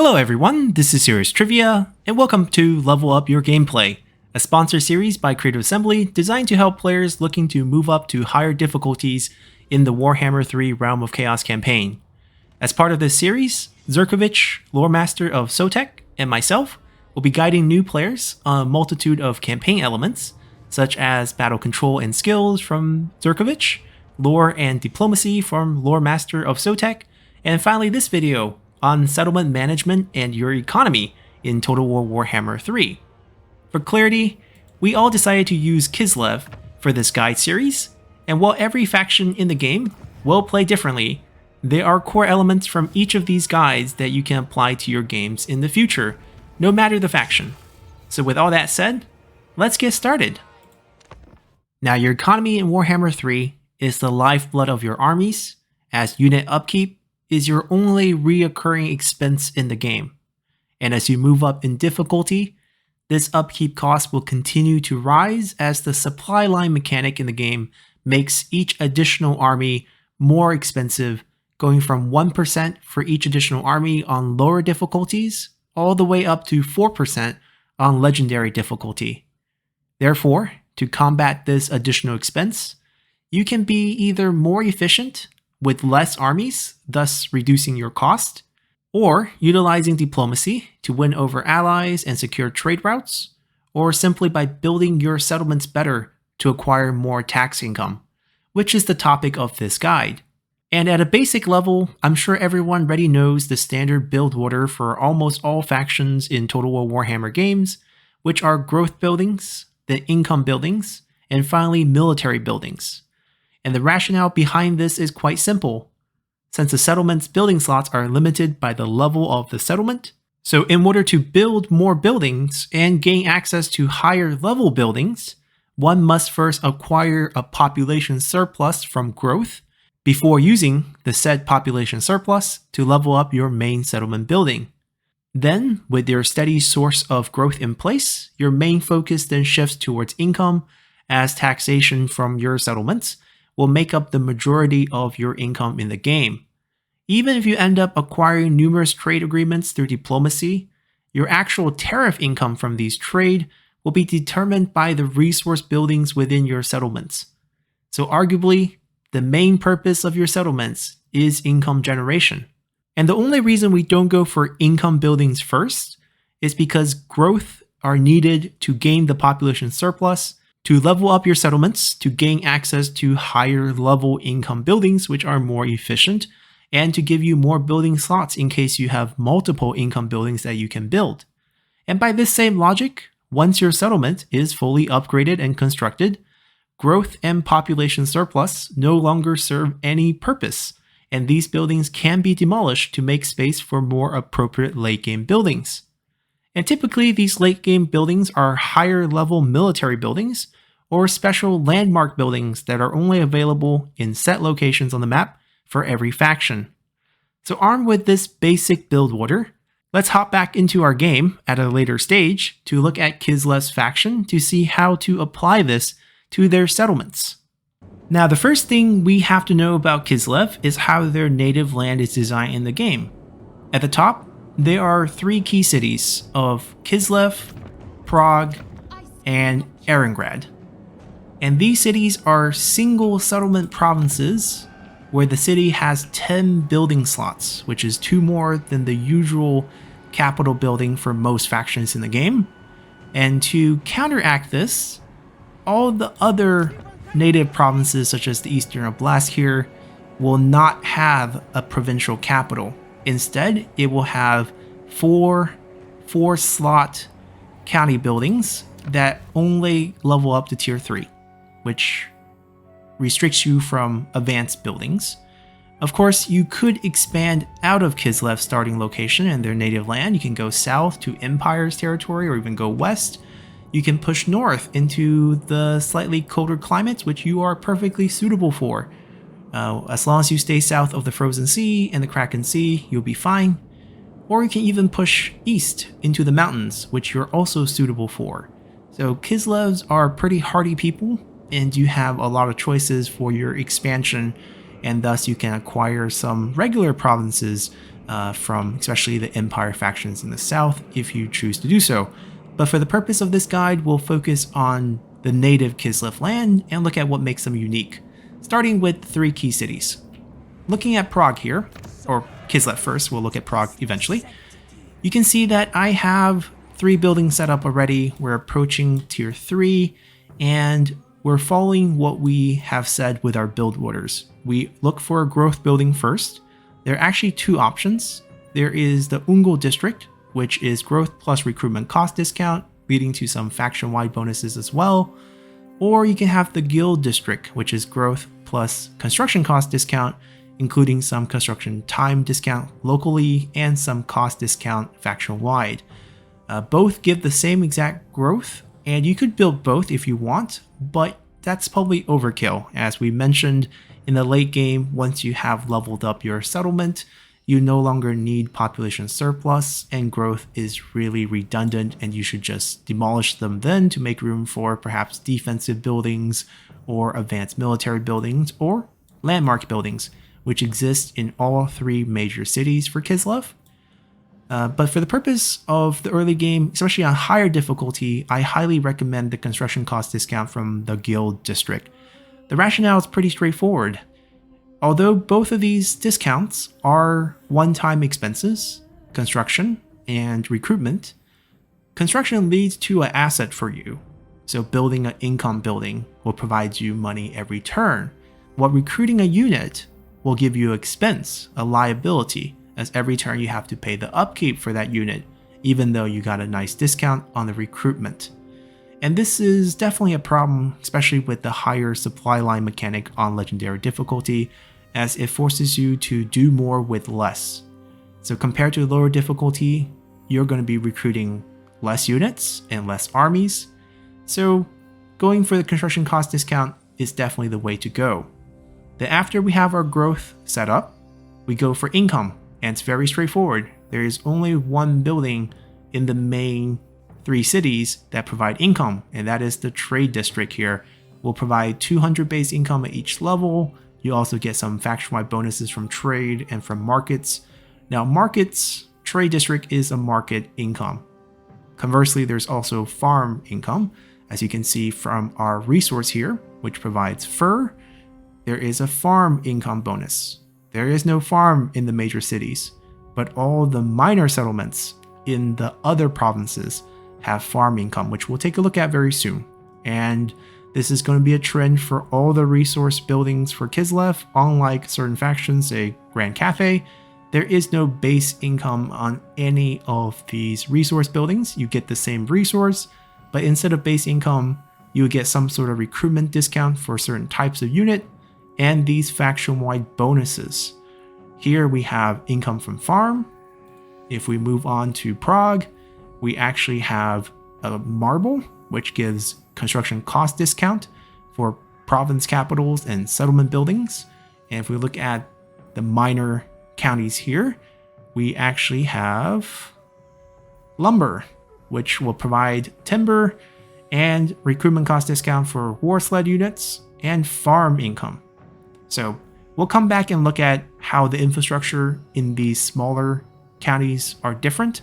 Hello everyone, this is Serious Trivia, and welcome to Level Up Your Gameplay, a sponsored series by Creative Assembly designed to help players looking to move up to higher difficulties in the Warhammer 3 Realm of Chaos campaign. As part of this series, Zerkovich, Lore Master of Sotek, and myself will be guiding new players on a multitude of campaign elements, such as battle control and skills from Zerkovich, lore and diplomacy from Lore Master of Sotek, and finally this video on settlement management and your economy in Total War Warhammer 3. For clarity, we all decided to use Kislev for this guide series, and while every faction in the game will play differently, there are core elements from each of these guides that you can apply to your games in the future, no matter the faction. So with all that said, let's get started. Now your economy in Warhammer 3 is the lifeblood of your armies, as unit upkeep is your only reoccurring expense in the game. And as you move up in difficulty, this upkeep cost will continue to rise as the supply line mechanic in the game makes each additional army more expensive, going from 1% for each additional army on lower difficulties, all the way up to 4% on legendary difficulty. Therefore, to combat this additional expense, you can be either more efficient with less armies, thus reducing your cost, or utilizing diplomacy to win over allies and secure trade routes, or simply by building your settlements better to acquire more tax income, which is the topic of this guide. And at a basic level, I'm sure everyone already knows the standard build order for almost all factions in Total War Warhammer games, which are growth buildings, then income buildings, and finally military buildings. And the rationale behind this is quite simple. Since the settlement's building slots are limited by the level of the settlement, so in order to build more buildings and gain access to higher level buildings, one must first acquire a population surplus from growth before using the said population surplus to level up your main settlement building. Then, with your steady source of growth in place, your main focus then shifts towards income, as taxation from your settlements will make up the majority of your income in the game. Even if you end up acquiring numerous trade agreements through diplomacy, your actual tariff income from these trade will be determined by the resource buildings within your settlements. So arguably, the main purpose of your settlements is income generation. And the only reason we don't go for income buildings first is because growth are needed to gain the population surplus, to level up your settlements, to gain access to higher level income buildings which are more efficient, and to give you more building slots in case you have multiple income buildings that you can build. And by this same logic, once your settlement is fully upgraded and constructed, growth and population surplus no longer serve any purpose, and these buildings can be demolished to make space for more appropriate late game buildings. And typically these late game buildings are higher level military buildings or special landmark buildings that are only available in set locations on the map for every faction. So armed with this basic build order, let's hop back into our game at a later stage to look at Kislev's faction to see how to apply this to their settlements. Now the first thing we have to know about Kislev is how their native land is designed in the game. At the top, there are three key cities of Kislev, Prague, and Erengrad. And these cities are single settlement provinces where the city has 10 building slots, which is 2 more than the usual capital building for most factions in the game. And to counteract this, all the other native provinces such as the Eastern Oblast here will not have a provincial capital. Instead, it will have four slot county buildings that only level up to tier 3, which restricts you from advanced buildings. Of course, you could expand out of Kislev's starting location and their native land. You can go south to Empire's territory or even go west. You can push north into the slightly colder climates, which you are perfectly suitable for. As long as you stay south of the Frozen Sea and the Kraken Sea, you'll be fine. Or you can even push east into the mountains, which you're also suitable for. So Kislevs are pretty hardy people, and you have a lot of choices for your expansion, and thus you can acquire some regular provinces from especially the Empire factions in the south if you choose to do so. But for the purpose of this guide, we'll focus on the native Kislev land and look at what makes them unique, starting with 3 key cities. Looking at Prague here, or Kislev first, we'll look at Prague eventually. You can see that I have 3 buildings set up already. We're approaching tier 3, and we're following what we have said with our build orders. We look for a growth building first. There are actually 2 options. There is the Ungol district, which is growth plus recruitment cost discount, leading to some faction-wide bonuses as well. Or you can have the Guild district, which is growth plus construction cost discount, including some construction time discount locally and some cost discount faction-wide. Both give the same exact growth, and you could build both if you want, but that's probably overkill. As we mentioned, in the late game, once you have leveled up your settlement, you no longer need population surplus, and growth is really redundant, and you should just demolish them then to make room for perhaps defensive buildings or advanced military buildings or landmark buildings, which exist in all 3 major cities for Kislev. But for the purpose of the early game, especially on higher difficulty, I highly recommend the construction cost discount from the Guild district. The rationale is pretty straightforward. Although both of these discounts are one-time expenses, construction and recruitment, construction leads to an asset for you. So building an income building will provide you money every turn, while recruiting a unit will give you expense, a liability, as every turn you have to pay the upkeep for that unit, even though you got a nice discount on the recruitment. And this is definitely a problem, especially with the higher supply line mechanic on legendary difficulty, as it forces you to do more with less. So compared to lower difficulty, you're going to be recruiting less units and less armies. So going for the construction cost discount is definitely the way to go. Then after we have our growth set up, we go for income, and it's very straightforward. There is only one building in the main 3 cities that provide income, and that is the trade district here. Will provide 200 base income at each level. You also get some faction-wide bonuses from trade and from markets. Now markets, trade district is a market income. Conversely, there's also farm income, as you can see from our resource here, which provides fur. There is a farm income bonus. There is no farm in the major cities, but all the minor settlements in the other provinces have farm income, which we'll take a look at very soon. And this is going to be a trend for all the resource buildings for Kislev. Unlike certain factions, say Grand Cafe, there is no base income on any of these resource buildings. You get the same resource, but instead of base income, you would get some sort of recruitment discount for certain types of unit, and these faction-wide bonuses. Here we have income from farm. If we move on to Prague, we actually have a marble, which gives construction cost discount for province capitals and settlement buildings. And if we look at the minor counties here, we actually have lumber, which will provide timber and recruitment cost discount for war sled units and farm income. So we'll come back and look at how the infrastructure in these smaller counties are different.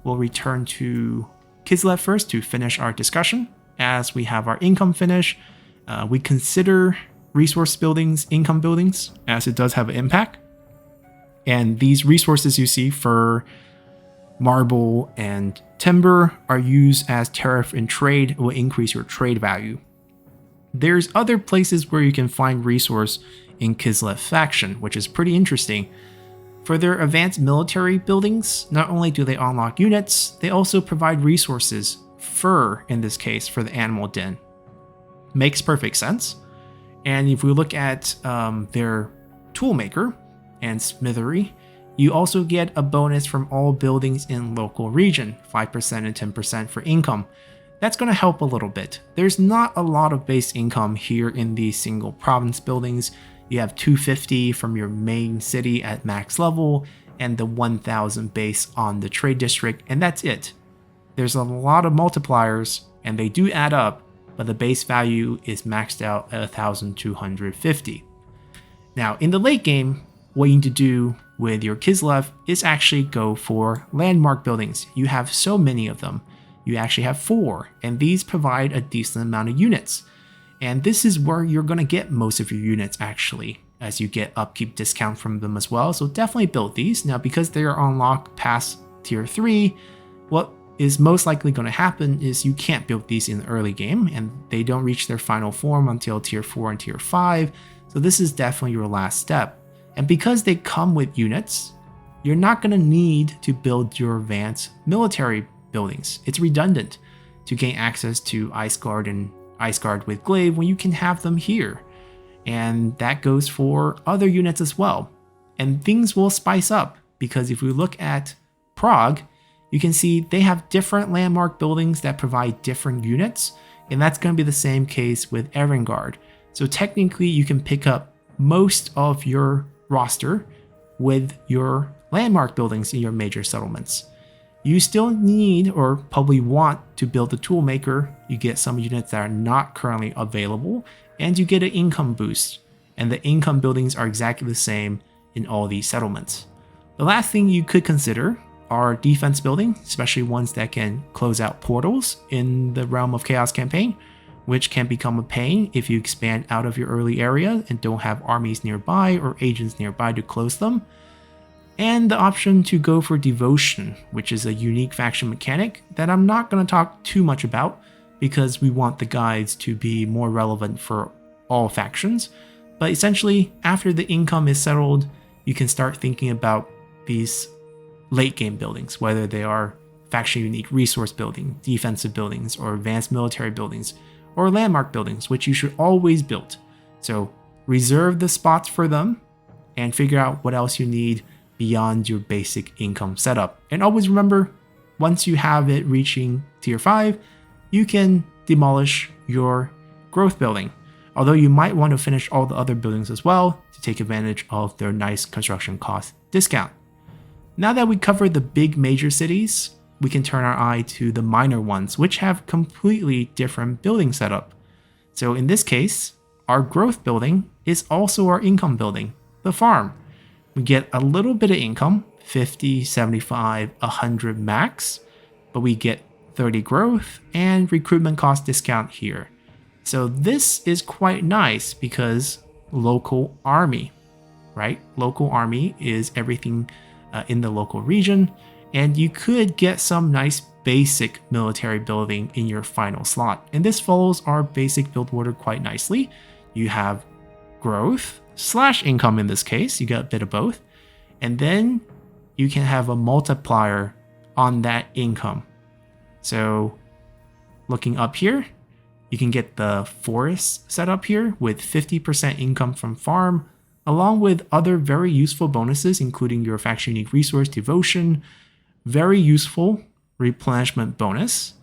We'll return to Kislev first to finish our discussion. As we have our income finish, we consider resource buildings income buildings, as it does have an impact. And these resources you see for marble and timber are used as tariff in trade. It will increase your trade value. There's other places where you can find resource in Kislev faction, which is pretty interesting. For their advanced military buildings, not only do they unlock units, they also provide resources, fur in this case, for the animal den. Makes perfect sense. And if we look at their toolmaker and smithery, you also get a bonus from all buildings in local region, 5% and 10% for income. That's going to help a little bit. There's not a lot of base income here in these single province buildings. You have 250 from your main city at max level and the 1000 base on the trade district, and that's it. There's a lot of multipliers and they do add up, but the base value is maxed out at 1250. Now in the late game, what you need to do with your Kislev is actually go for landmark buildings. You have so many of them. You actually have 4, and these provide a decent amount of units. And this is where you're going to get most of your units actually, as you get upkeep discount from them as well. So definitely build these. Now, because they are unlocked past tier 3, what is most likely going to happen is you can't build these in the early game, and they don't reach their final form until tier 4 and tier 5. So this is definitely your last step. And because they come with units, you're not going to need to build your advanced military buildings. It's redundant to gain access to Ice Guard and Ice Guard with Glaive when you can have them here. And that goes for other units as well. And things will spice up, because if we look at Prague, you can see they have different landmark buildings that provide different units, and that's going to be the same case with Erengard. So technically you can pick up most of your roster with your landmark buildings in your major settlements. You still need, or probably want, to build the toolmaker. You get some units that are not currently available, and you get an income boost. And the income buildings are exactly the same in all these settlements. The last thing you could consider are defense buildings, especially ones that can close out portals in the Realm of Chaos campaign, which can become a pain if you expand out of your early area and don't have armies nearby or agents nearby to close them. And the option to go for Devotion, which is a unique faction mechanic that I'm not going to talk too much about, because we want the guides to be more relevant for all factions. But essentially, after the income is settled, you can start thinking about these late game buildings, whether they are faction unique resource building, defensive buildings, or advanced military buildings, or landmark buildings, which you should always build. So reserve the spots for them and figure out what else you need beyond your basic income setup. And always remember, once you have it reaching tier 5, you can demolish your growth building. Although you might want to finish all the other buildings as well to take advantage of their nice construction cost discount. Now that we covered the big major cities, we can turn our eye to the minor ones, which have completely different building setup. So in this case, our growth building is also our income building, the farm. We get a little bit of income, 50, 75, 100 max, but we get 30 growth and recruitment cost discount here. So this is quite nice because local army, right? Local army is everything in the local region, and you could get some nice basic military building in your final slot. And this follows our basic build order quite nicely. You have growth / income in this case, you got a bit of both. And then you can have a multiplier on that income. So looking up here, you can get the forest set up here with 50% income from farm, along with other very useful bonuses, including your faction unique resource devotion, very useful replenishment bonus.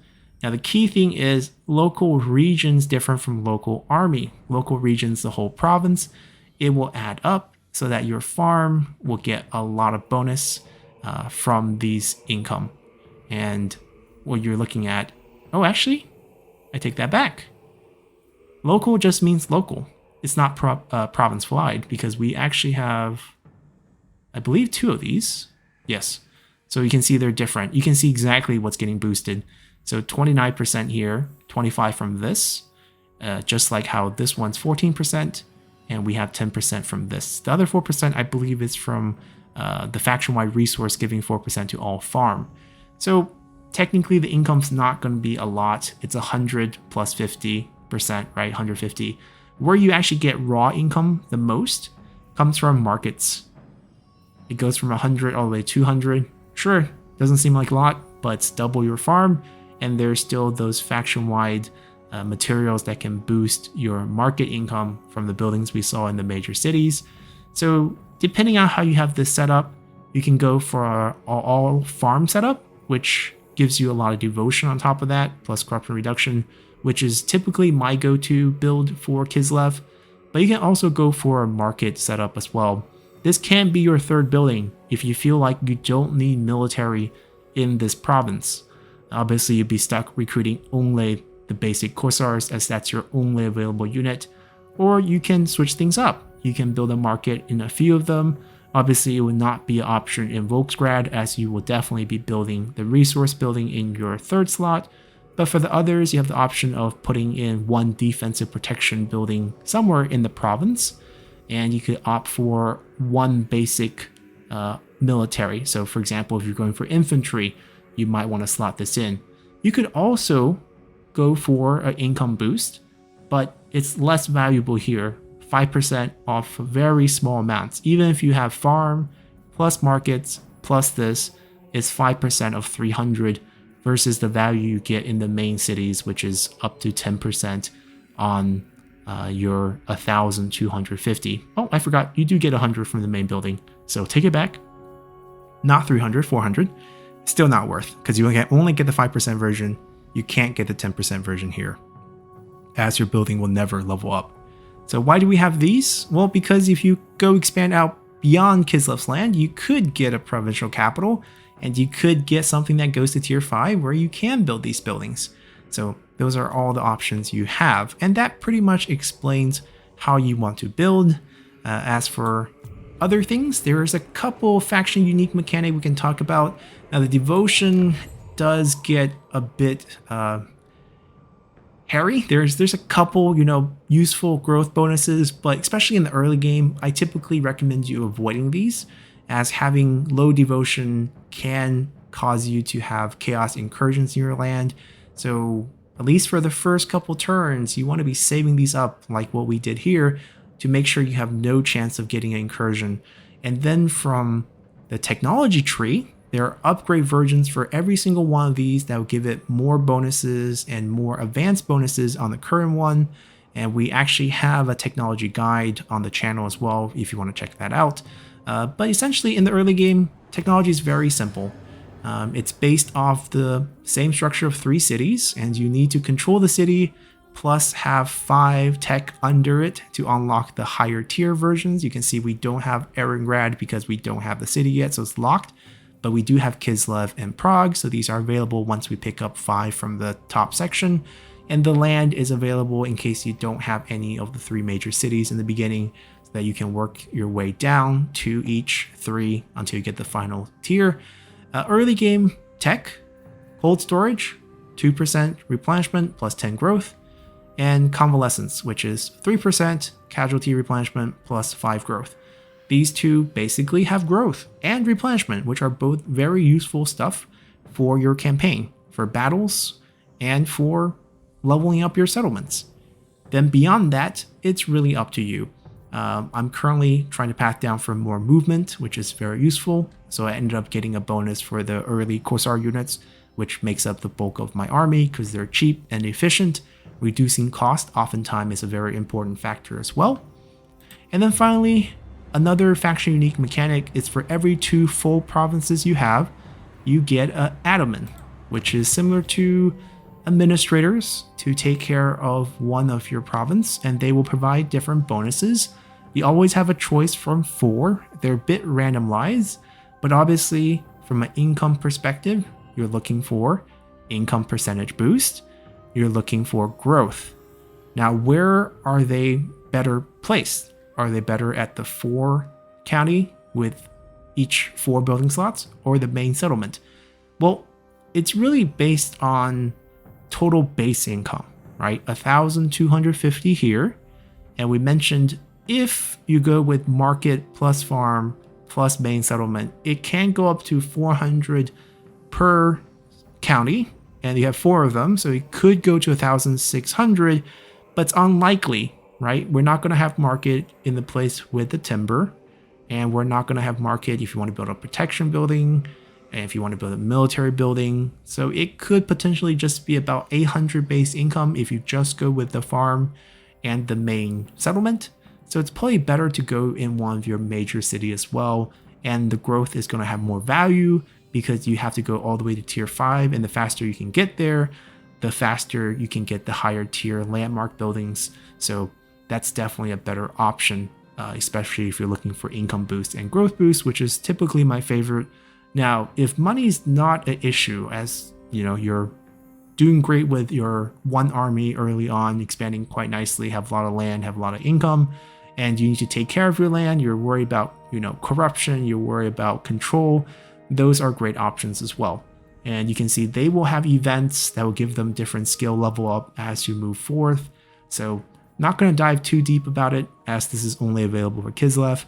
Now the key thing is local regions different from local army. Local regions, the whole province, it will add up so that your farm will get a lot of bonus from these income. And what you're looking at, oh, actually, I take that back. Local just means local. It's not province wide, because we actually have, I believe, 2 of these. Yes. So you can see they're different. You can see exactly what's getting boosted. So 29% here, 25 from this, just like how this one's 14%, and we have 10% from this. The other 4%, I believe, is from the faction-wide resource giving 4% to all farm. So technically the income's not going to be a lot. It's 100 plus 50%, right? 150. Where you actually get raw income the most comes from markets. It goes from 100 all the way to 200. Sure, doesn't seem like a lot, but it's double your farm, and there's still those faction-wide materials that can boost your market income from the buildings we saw in the major cities. So depending on how you have this set up, you can go for an all farm setup, which gives you a lot of devotion on top of that, plus corruption reduction, which is typically my go-to build for Kislev. But you can also go for a market setup as well. This can be your third building if you feel like you don't need military in this province. Obviously, you'd be stuck recruiting only the basic Corsairs, as that's your only available unit. Or you can switch things up. You can build a market in a few of them, Obviously, it would not be an option in Volksgrad, as you will definitely be building the resource building in your third slot. But for the others, you have the option of putting in one defensive protection building somewhere in the province, and you could opt for one basic military. So for example, if you're going for infantry, you might want to slot this in. You could also go for an income boost, but it's less valuable here. 5% off very small amounts. Even if you have farm plus markets plus this, it's 5% of 300 versus the value you get in the main cities, which is up to 10% on your 1,250. Oh, I forgot, you do get 100 from the main building, so take it back. Not 300, 400. Still not worth, because you only get the 5% version. You can't get the 10% version here, as your building will never level up. So why do we have these? Well, because if you go expand out beyond Kislev's land, you could get a provincial capital, and you could get something that goes to tier 5 where you can build these buildings. So those are all the options you have, and that pretty much explains how you want to build. As for other things, there's a couple faction unique mechanic we can talk about. Now the devotion does get a bit hairy. There's a couple, useful growth bonuses, but especially in the early game, I typically recommend you avoiding these, as having low devotion can cause you to have chaos incursions in your land. So at least for the first couple turns, you want to be saving these up, like what we did here, to make sure you have no chance of getting an incursion. And then from the technology tree, there are upgrade versions for every single one of these that will give it more bonuses and more advanced bonuses on the current one. And we actually have a technology guide on the channel as well if you want to check that out. But essentially in the early game, technology is very simple. It's based off the same structure of 3 cities, and you need to control the city plus have 5 tech under it to unlock the higher tier versions. You can see we don't have Erengrad because we don't have the city yet, so it's locked. But we do have Kislev and Prague, so these are available once we pick up 5 from the top section. And the land is available in case you don't have any of the 3 major cities in the beginning, so that you can work your way down to each 3 until you get the final tier. Early game tech, cold storage, 2% replenishment plus 10 growth, and convalescence, which is 3% casualty replenishment plus 5 growth. These two basically have growth and replenishment, which are both very useful stuff for your campaign, for battles, and for leveling up your settlements. Then beyond that, it's really up to you. I'm currently trying to path down for more movement, which is very useful. So I ended up getting a bonus for the early Korsar units, which makes up the bulk of my army because they're cheap and efficient. Reducing cost oftentimes is a very important factor as well. And then finally, another faction unique mechanic is for every 2 full provinces you have, you get an Ataman, which is similar to administrators to take care of one of your province, and they will provide different bonuses. You always have a choice from 4. They're a bit randomized, but obviously from an income perspective, you're looking for income percentage boost. You're looking for growth. Now, where are they better placed? Are they better at the 4 county with each 4 building slots, or the main settlement? Well, it's really based on total base income, right? 1,250 here. And we mentioned if you go with market plus farm plus main settlement, it can go up to 400 per county, and you have 4 of them, so it could go to 1,600, but it's unlikely, right? We're not going to have market in the place with the timber, and we're not going to have market if you want to build a protection building, and if you want to build a military building. So it could potentially just be about 800 base income if you just go with the farm and the main settlement. So it's probably better to go in one of your major cities as well, and the growth is going to have more value because you have to go all the way to tier 5, and the faster you can get there, the faster you can get the higher tier landmark buildings. So that's definitely a better option, especially if you're looking for income boost and growth boost, which is typically my favorite. Now, if money's not an issue, as you know, you're doing great with your 1 army early on, expanding quite nicely, have a lot of land, have a lot of income, and you need to take care of your land, you're worried about corruption, you worry about control, those are great options as well. And you can see they will have events that will give them different skill level up as you move forth. So not going to dive too deep about it, as this is only available for Kislev.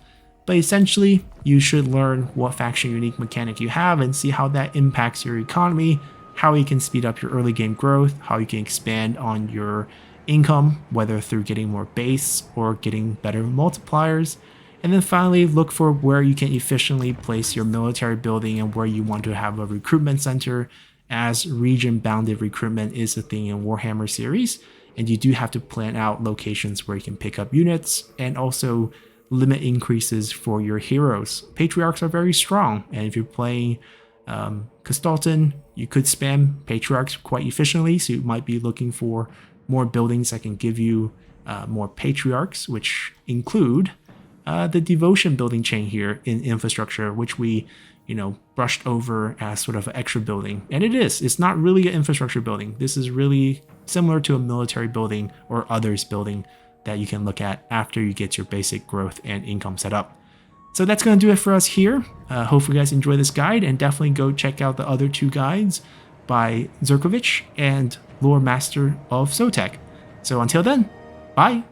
But essentially, you should learn what faction unique mechanic you have and see how that impacts your economy, how you can speed up your early game growth, how you can expand on your income, whether through getting more base or getting better multipliers. And then finally, look for where you can efficiently place your military building and where you want to have a recruitment center, as region-bounded recruitment is a thing in Warhammer series. And you do have to plan out locations where you can pick up units and also limit increases for your heroes. Patriarchs are very strong, and if you're playing Kislev, you could spam Patriarchs quite efficiently, so you might be looking for more buildings that can give you more Patriarchs, which include the devotion building chain here in infrastructure, which we brushed over as sort of an extra building. And it's not really an infrastructure building. This is really similar to a military building or others building that you can look at after you get your basic growth and income set up. So that's going to do it for us here. Hopefully you guys enjoy this guide, and definitely go check out the other two guides by Zerkovich and Lore Master of Sotek. So until then, bye!